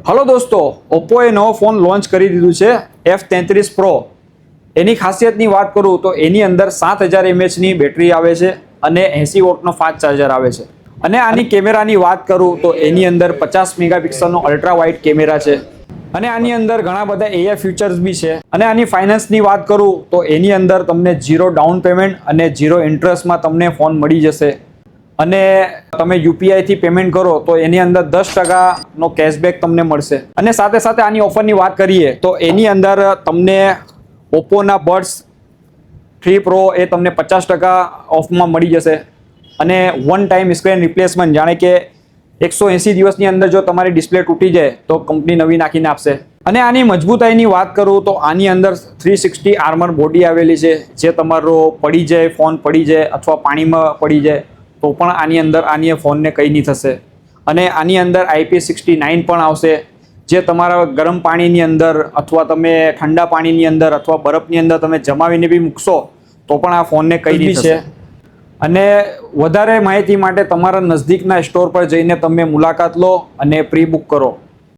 Hello દોસ્તો, ઓપ્પોએ નવો phone launch કરી દીધું છે F33 Pro। એની ખાસિયતની વાત કરું તો એની અંદર 7000 mAhની બેટરી આવે છે અને 80 વોટનો ફાસ્ટ ચાર્જર આવે છે। અને આની કેમેરાની વાત કરું તો એની અંદર 50 મેગાપિક્સલનો અલ્ટ્રા વાઇડ કેમેરા છે અને આની અંદર ઘણા બધા AI ફીચર્સ બી છે। અને આની ફાઇનાન્સની વાત કરું તો એની અંદર તમને 0 ડાઉન પેમેન્ટ અને 0 ઇન્ટરેસ્ટમાં તમને ફોન મળી જશે। અને તમે યુપીઆઈ થી પેમેન્ટ કરો તો એની અંદર 10% નો કેશબેક તમને મળશે। અને સાથે સાથે આની ઓફરની વાત કરીએ તો એની અંદર તમને ઓપ્પોના બડ્સ 3 Pro એ તમને 50% ઓફમાં મળી જશે। અને વન ટાઈમ સ્ક્રીન રિપ્લેસમેન્ટ, જાણે કે 180 દિવસની અંદર જો તમારી ડિસ્પ્લે તૂટી જાય તો કંપની નવી નાખીને આપશે। અને આની મજબૂતાઈની વાત કરું તો આની અંદર 360 આર્મર બોડી આવેલી છે, જે તમારો પડી જાય, ફોન પડી જાય અથવા પાણીમાં પડી જાય તો પણ આની અંદર ફોનને કંઈ નહીં થશે। અને આની અંદર IP69 પણ આવશે, જે તમારા ગરમ પાણીની અંદર અથવા તમે ઠંડા પાણીની અંદર અથવા બરફની અંદર તમે જમાવીને બી મૂકશો તો પણ આ ફોનને કંઈ નહીં થશે। અને વધારે માહિતી માટે તમારા નજદીકના સ્ટોર પર જઈને તમે મુલાકાત લો અને પ્રી બુક કરો।